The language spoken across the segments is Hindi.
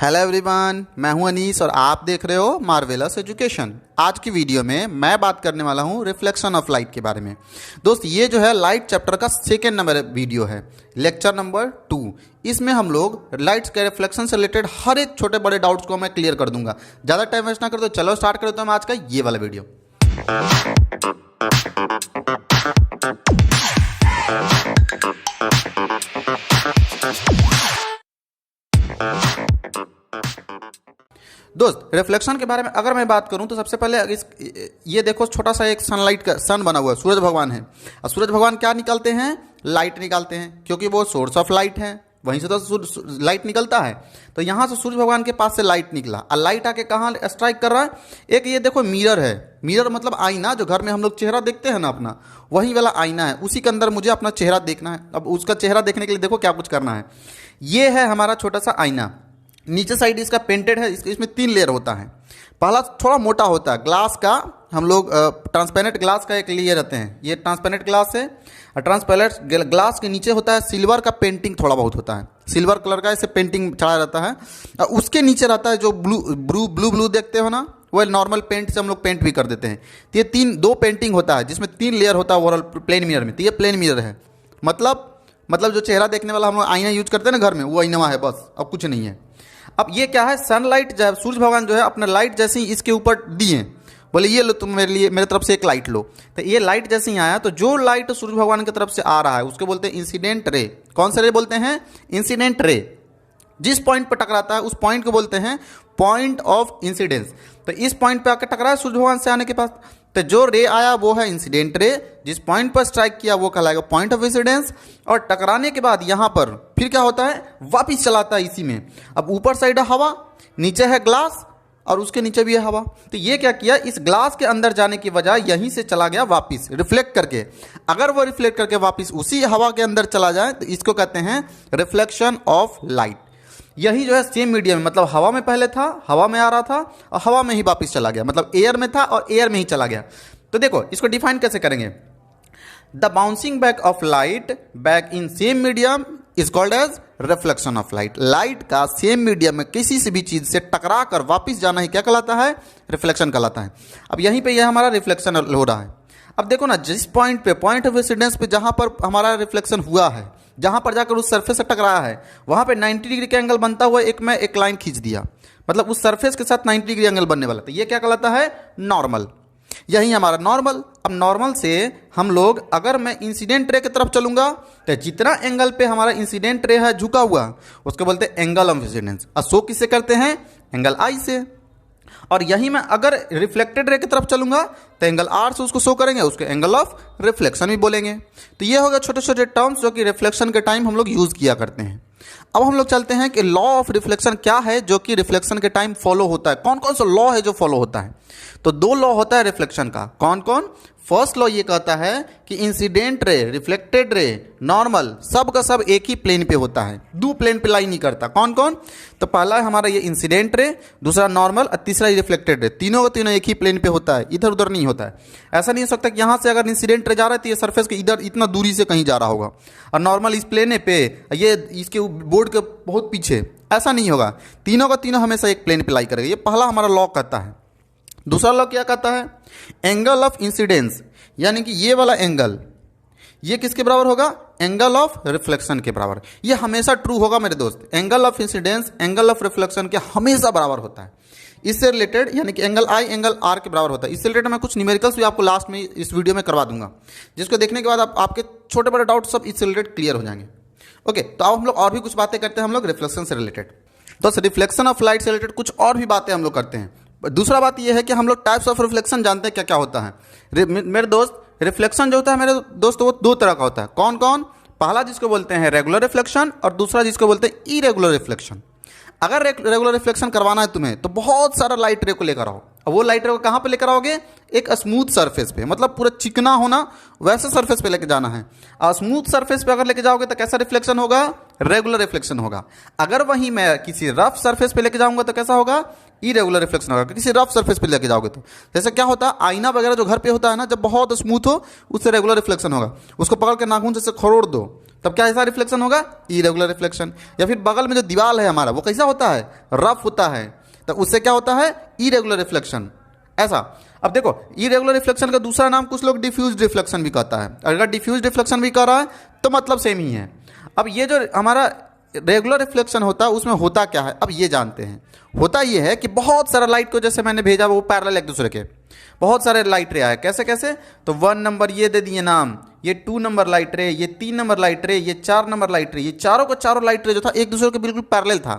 हेलो एवरीवन, मैं हूं अनीस और आप देख रहे हो मार्वेलस एजुकेशन। आज की वीडियो में मैं बात करने वाला हूं रिफ्लेक्शन ऑफ लाइट के बारे में। दोस्त, ये जो है लाइट चैप्टर का सेकेंड नंबर वीडियो है, लेक्चर नंबर 2। इसमें हम लोग लाइट्स के रिफ्लेक्शन से रिलेटेड हर एक छोटे बड़े डाउट्स को मैं क्लियर कर दूंगा। ज़्यादा टाइम वेस्ट ना कर दो, चलो स्टार्ट कर देता हूं आज का ये वाला वीडियो। दोस्त, रिफ्लेक्शन के बारे में अगर मैं बात करूं तो सबसे पहले ये देखो, छोटा सा एक सनलाइट का सन बना हुआ है, सूरज भगवान है। और सूरज भगवान क्या निकालते हैं? लाइट निकालते हैं, क्योंकि वो सोर्स ऑफ लाइट है, वहीं से तो लाइट निकलता है। तो यहाँ से सूरज भगवान के पास से लाइट निकला और लाइट आके कहाँ स्ट्राइक कर रहा है? एक ये देखो मिरर है, मिरर मतलब आईना, जो घर में हम लोग चेहरा देखते हैं ना अपना, वही वाला आईना है। उसी के अंदर मुझे अपना चेहरा देखना है। अब उसका चेहरा देखने के लिए देखो क्या कुछ करना है। ये है हमारा छोटा सा आईना, नीचे साइड इसका पेंटेड है, इसमें 3 लेयर होता है। पहला थोड़ा मोटा होता है, ग्लास का, हम लोग ट्रांसपेरेंट ग्लास का एक लेयर रहते हैं, ये ट्रांसपेरेंट ग्लास है। और ट्रांसपेरेंट ग्लास के नीचे होता है सिल्वर का पेंटिंग, थोड़ा बहुत होता है, सिल्वर कलर का ऐसे पेंटिंग चढ़ा रहता है। और उसके नीचे रहता है जो ब्लू देखते हो ना, वो नॉर्मल पेंट से हम लोग पेंट भी कर देते हैं। तो ये 2 पेंटिंग होता है, जिसमें 3 लेयर होता है ओवरऑल प्लेन मिरर में। तो ये प्लेन मिरर है, मतलब जो चेहरा देखने वाला हम लोग आईना यूज करते हैं ना घर में, वो आईना है बस, अब कुछ नहीं है। अब ये क्या है? सनलाइट, जब सूरज भगवान जो है अपना लाइट जैसे ही इसके ऊपर दिए, बोले ये लो तुम मेरे तरफ से एक लाइट लो। तो ये लाइट जैसे ही आया, तो जो लाइट सूरज भगवान की तरफ से आ रहा है उसको बोलते हैं इंसिडेंट रे। कौन सा रे बोलते हैं? Incident ray. जिस पॉइंट पर टकराता है उस पॉइंट को बोलते हैं पॉइंट ऑफ इंसिडेंस। तो इस पॉइंट पे आकर टकरा है सूरज भगवान से आने के पास, तो जो रे आया वो है इंसिडेंट रे। जिस पॉइंट पर स्ट्राइक किया वो कहलाएगा पॉइंट ऑफ इंसिडेंस। और टकराने के बाद यहाँ पर फिर क्या होता है? वापिस चलाता है इसी में। अब ऊपर साइड है हवा, नीचे है ग्लास, और उसके नीचे भी है हवा। तो ये क्या किया, इस ग्लास के अंदर जाने की बजाय यहीं से चला गया वापिस रिफ्लेक्ट करके। अगर वो रिफ्लेक्ट करके वापिस उसी हवा के अंदर चला जाए तो इसको कहते हैं रिफ्लेक्शन ऑफ लाइट। यही जो है सेम मीडियम में, मतलब हवा में पहले था, हवा में आ रहा था और हवा में ही वापिस चला गया, मतलब एयर में था और एयर में ही चला गया। तो देखो इसको डिफाइन कैसे करेंगे? The bouncing back of light back in same medium is called as reflection of light. Light का सेम मीडियम में किसी से भी चीज से टकरा कर वापिस जाना ही क्या कहलाता है? रिफ्लेक्शन कहलाता है। अब यहीं पे यह हमारा रिफ्लेक्शन हो रहा है। अब देखो ना, जिस पॉइंट पे, पॉइंट ऑफ इंसिडेंस पे जहां पर हमारा रिफ्लेक्शन हुआ है, जहां पर जाकर उस सरफेस से टकराया है, वहां पे 90 डिग्री का एंगल बनता हुआ मैं एक लाइन खींच दिया, मतलब उस सरफेस के साथ 90 डिग्री एंगल बनने वाला। तो ये क्या कहलाता है? नॉर्मल। यही हमारा नॉर्मल। अब नॉर्मल से हम लोग, अगर मैं इंसिडेंट रे की तरफ चलूंगा तो जितना एंगल पे हमारा इंसिडेंट रे है झुका हुआ, उसको बोलते हैं एंगल ऑफ इंसिडेंस। और शो किससे करते हैं? एंगल आई से। और यही मैं अगर रिफ्लेक्टेड रे की तरफ चलूंगा तो एंगल आर से उसको शो करेंगे, उसको एंगल ऑफ रिफ्लेक्शन भी बोलेंगे। तो ये होगा छोटे छोटे टर्म्स जो कि रिफ्लेक्शन के टाइम हम लोग यूज किया करते हैं। अब हम लोग चलते हैं कि लॉ ऑफ रिफ्लेक्शन क्या है जो कि रिफ्लेक्शन के टाइम फॉलो होता है। कौन कौन सा लॉ है जो फॉलो होता है? तो 2 लॉ होता है रिफ्लेक्शन का। कौन कौन? फर्स्ट लॉ ये कहता है कि incident ray, reflected ray, normal, सब का सब एक ही प्लेन पे होता है, 2 प्लेन पे लाई नहीं करता। कौन कौन? तो पहला है हमारा ये इंसिडेंट रे, दूसरा नॉर्मल और तीसरा रिफ्लेक्टेड रे। तीनों का तीनों एक ही प्लेन पे होता है, इधर उधर नहीं होता है। ऐसा नहीं हो सकता कि यहाँ से अगर इंसिडेंट रे जा रहा है तो ये सरफेस के इधर इतना दूरी से कहीं जा रहा होगा और नॉर्मल इस प्लेन पे, ये इसके बोर्ड के बहुत पीछे, ऐसा नहीं होगा। तीनों का तीनों हमेशा एक प्लेन पे लाई करेगा। ये पहला हमारा लॉ कहता है। दूसरा लॉ क्या कहता है? एंगल ऑफ इंसिडेंस, यानी कि ये वाला एंगल, ये किसके बराबर होगा? एंगल ऑफ रिफ्लेक्शन के बराबर। ये हमेशा ट्रू होगा मेरे दोस्त। Angle of incidence angle of reflection के हमेशा बराबर होता है। इससे रिलेटेड, यानी कि एंगल आई एंगल आर के बराबर होता है। इससे रिलेटेड मैं कुछ न्यूमेरिकल्स भी आपको लास्ट में इस वीडियो में करवा दूंगा, जिसको देखने के बाद आपके छोटे बड़े डाउट सब इससे रिलेटेड क्लियर हो जाएंगे। ओके, तो अब हम लोग और भी कुछ बातें करते हैं, हम लोग रिफ्लेक्शन से रिलेटेड। तो रिफ्लेक्शन ऑफ लाइट से रिलेटेड कुछ और भी बातें हम लोग करते हैं। दूसरा बात यह है कि हम लोग टाइप्स ऑफ रिफ्लेक्शन जानते हैं क्या क्या होता है। मेरे दोस्त, रिफ्लेक्शन जो होता है मेरे दोस्त, वो 2 तरह का होता है। कौन कौन? पहला जिसको बोलते हैं रेगुलर रिफ्लेक्शन और दूसरा जिसको बोलते हैं इरेगुलर रिफ्लेक्शन। अगर रेगुलर रिफ्लेक्शन करवाना है तुम्हें तो बहुत सारा लाइट रे को लेकर आओ, अब वो लाइट रे को कहाँ पे लेकर आओगे, एक स्मूथ सरफेस पे, मतलब पूरा चिकना होना वैसे सरफेस पे लेके जाना है। और स्मूथ सरफेस पे अगर लेके जाओगे तो कैसा रिफ्लेक्शन होगा, रेगुलर रिफ्लेक्शन होगा। अगर वहीं मैं किसी रफ सरफेस पे लेके जाऊंगा तो कैसा होगा, इरेगुलर रिफ्लेक्शन होगा। किसी रफ सरफेस पे लेके जाओगे तो जैसे क्या होता है, आईना वगैरह जो घर पे होता है ना, जब बहुत स्मूथ हो उससे रेगुलर रिफ्लेक्शन होगा। उसको पकड़ के नाखून से खरोड़ दो तब क्या ऐसा रिफ्लेक्शन होगा, इरेगुलर रिफ्लेक्शन। या फिर बगल में जो दीवार है हमारा वो कैसा होता है, रफ होता है, तो उससे क्या होता है, इरेगुलर रिफ्लेक्शन। ऐसा अब देखो, इरेगुलर रिफ्लेक्शन का दूसरा नाम कुछ लोग डिफ्यूज रिफ्लेक्शन भी कहता है। अगर डिफ्यूज रिफ्लेक्शन भी कह रहा है तो मतलब सेम ही है। अब ये जो हमारा रेगुलर रिफ्लेक्शन होता है उसमें होता क्या है, अब ये जानते हैं। होता ये है कि बहुत सारा लाइट को जैसे मैंने भेजा वो पैरेलल एक दूसरे के, बहुत सारे लाइट रे आए। कैसे कैसे, तो 1 नंबर ये दे दिए नाम, ये 2 नंबर लाइट रे, ये 3 नंबर लाइट रे, ये 4 नंबर लाइट रे। ये चारों का चारों लाइट रे जो था एक दूसरे के बिल्कुल पैरेलल था,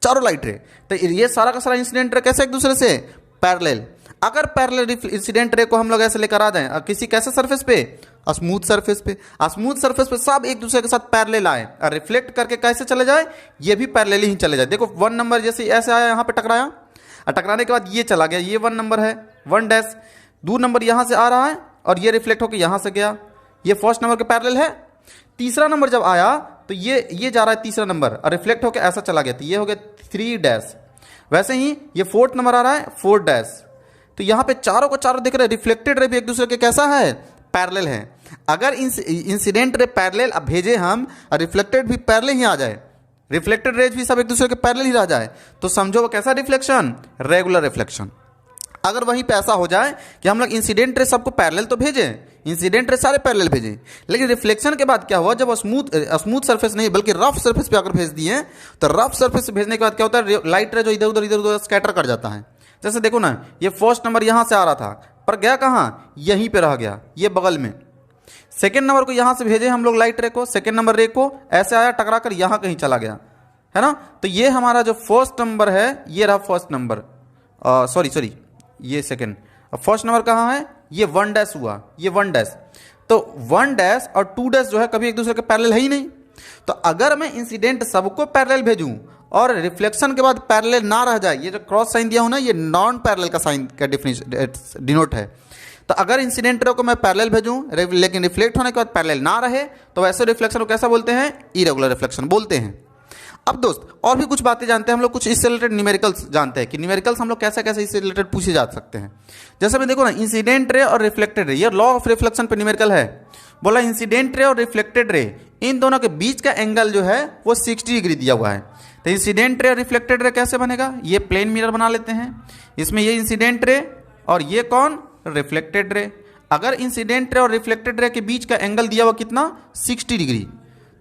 चारों लाइट रे। तो ये सारा का सारा इंसिडेंट रे कैसे एक दूसरे से पैरेलल। अगर पैरेलल इंसिडेंट रे को हम लोग ऐसे लेकर आ जाएं किसी कैसे सरफेस पे, स्मूथ सरफेस पे, स्मूथ सरफेस पे सब एक दूसरे के साथ पैरेलल आए और रिफ्लेक्ट करके कैसे चले जाए, ये भी पैरेलल ही चले जाए। देखो 1 नंबर जैसे ऐसे आया यहाँ पे टकराया, और टकराने के बाद ये चला गया, ये 1 नंबर है 1 डैश। 2 नंबर यहाँ से आ रहा है और ये रिफ्लेक्ट होकर यहाँ से गया, ये फर्स्ट नंबर के पैरेलल है। तीसरा नंबर जब आया तो ये जा रहा है तीसरा नंबर और रिफ्लेक्ट होकर ऐसा चला गया, तो ये हो गया 3 डैश। वैसे ही ये 4th नंबर आ रहा है 4 डैश। तो यहाँ पे चारों को चारों दिख रहे हैं, रिफ्लेक्टेड रे भी एक दूसरे के कैसा है, पैरेलल है। अगर इंसिडेंट रे पैरेलल अब भेजे हम और रिफ्लेक्टेड भी पैरेलल ही आ जाए, रिफ्लेक्टेड रेज भी सब एक दूसरे के पैरेलल ही रह जाए, तो समझो वो कैसा रिफ्लेक्शन, रेगुलर रिफ्लेक्शन। अगर वहीं पे ऐसा हो जाए कि हम लोग इंसिडेंट रे सबको पैरेलल तो भेजें, इंसिडेंट रे सारे पैरेलल भेजें, लेकिन रिफ्लेक्शन के बाद क्या हुआ, जब स्मूथ सरफेस नहीं बल्कि रफ सरफेस पे अगर भेज दिए, तो रफ सरफेस भेजने के बाद क्या होता है, लाइट रे जो इधर उधर स्कैटर कर जाता है। जैसे देखो ना, ये फर्स्ट नंबर यहाँ से आ रहा था पर गया कहाँ, यहीं पे रह गया, ये बगल में। सेकेंड नंबर को यहाँ से भेजे हम लोग लाइट रे को, सेकेंड नंबर रे को ऐसे आया टकरा कर यहाँ कहीं चला गया, है ना। तो ये हमारा जो फर्स्ट नंबर है ये रहा फर्स्ट नंबर, सॉरी ये सेकेंड। फर्स्ट नंबर कहाँ है, ये 1 डैश हुआ, ये 1 डैश। तो 1 डैश और 2 डैश जो है कभी एक दूसरे के पैरेलल है ही नहीं। तो अगर मैं इंसिडेंट सबको पैरेलल भेजूं और रिफ्लेक्शन के बाद पैरेलल ना रह जाए, ये जो क्रॉस साइन दिया हूं ना, ये नॉन पैरेलल का साइन का डिफिनेशन डिनोट है। तो अगर इंसिडेंट रे को मैं पैरेलल भेजूं लेकिन रिफ्लेक्ट होने के बाद पैरेलल ना रहे, तो वैसे रिफ्लेक्शन को कैसा बोलते हैं, इरेगुलर रिफ्लेक्शन बोलते हैं। अब दोस्त और भी कुछ बातें जानते हैं हम लोग, कुछ इससे रिलेटेड न्यूमेरिकल्स जानते हैं कि न्यूमेरिकल्स हम लोग कैसे कैसे इससे रिलेटेड पूछे जा सकते हैं। जैसे मैं देखो ना, इंसिडेंट रे और रिफ्लेक्टेड रे, ये लॉ ऑफ रिफ्लेक्शन पे न्यूमेरिकल है। बोला इंसिडेंट रे और रिफ्लेक्टेड रे इन दोनों के बीच का एंगल जो है वो 60 डिग्री दिया हुआ है। तो इंसिडेंट रे और रिफ्लेक्टेड रे कैसे बनेगा, ये प्लेन मिरर बना लेते हैं, इसमें ये इंसिडेंट रे और ये कौन, रिफ्लेक्टेड रे। अगर इंसिडेंट रे और रिफ्लेक्टेड रे के बीच का एंगल दिया हुआ कितना, 60 डिग्री,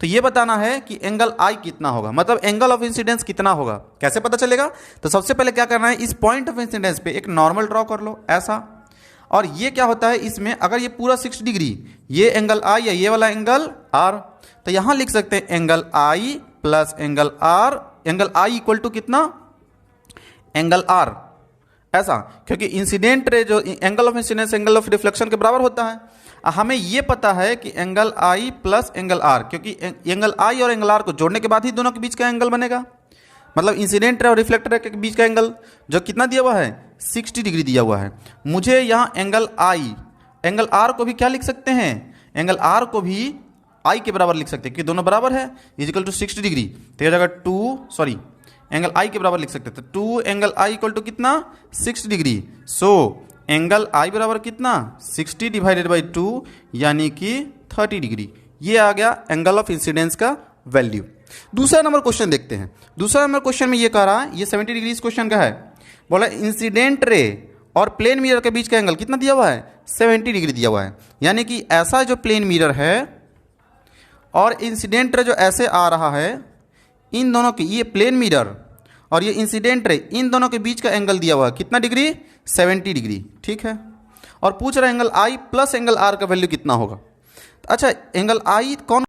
तो ये बताना है कि एंगल आई कितना होगा, मतलब एंगल ऑफ इंसिडेंस कितना होगा। कैसे पता चलेगा, तो सबसे पहले क्या करना है, इस पॉइंट ऑफ इंसिडेंस पे एक नॉर्मल ड्रॉ कर लो ऐसा, और ये क्या होता है इसमें, अगर ये पूरा 60 डिग्री, ये एंगल आई है, ये वाला एंगल आर, तो यहां लिख सकते हैं angle I plus angle R, angle I equal to कितना, एंगल आर, ऐसा। क्योंकि इंसिडेंट रे जो angle of incidence angle of reflection के बराबर होता है। हमें ये पता है कि angle I plus angle R, क्योंकि एंगल आई और एंगल आर को जोड़ने के बाद ही दोनों के बीच का एंगल बनेगा। मतलब इंसिडेंट रे और रिफ्लेक्टेड रे के बीच का एंगल जो कितना दिया हुआ है, 60 डिग्री दिया हुआ है। मुझे यहाँ एंगल आई, एंगल आर को भी क्या लिख सकते हैं, एंगल आर को भी आई के बराबर लिख सकते हैं कि दोनों बराबर है, इजिकल टू 60 डिग्री। तो जगह एंगल आई के बराबर लिख सकते हैं, तो 2 एंगल आई इक्वल टू कितना, 60 डिग्री। सो एंगल आई बराबर कितना, 60 डिवाइडेड बाई 2 यानी कि 30 डिग्री। ये आ गया एंगल ऑफ इंसिडेंस का वैल्यू। दूसरा नंबर क्वेश्चन देखते हैं। दूसरा नंबर क्वेश्चन में ये कह रहा है, ये 70 डिग्री इस क्वेश्चन का है। बोला इंसिडेंट रे और प्लेन मिरर के बीच का एंगल कितना दिया हुआ है, 70 डिग्री दिया हुआ है। यानी कि ऐसा जो प्लेन मिरर है और इंसिडेंट रे जो ऐसे आ रहा है, इन दोनों की, ये प्लेन मिरर और ये इंसिडेंट रे, इन दोनों के बीच का एंगल दिया हुआ है कितना डिग्री, 70 डिग्री, ठीक है। और पूछ रहा है angle I plus angle R का वैल्यू कितना होगा। अच्छा, एंगल आई कौन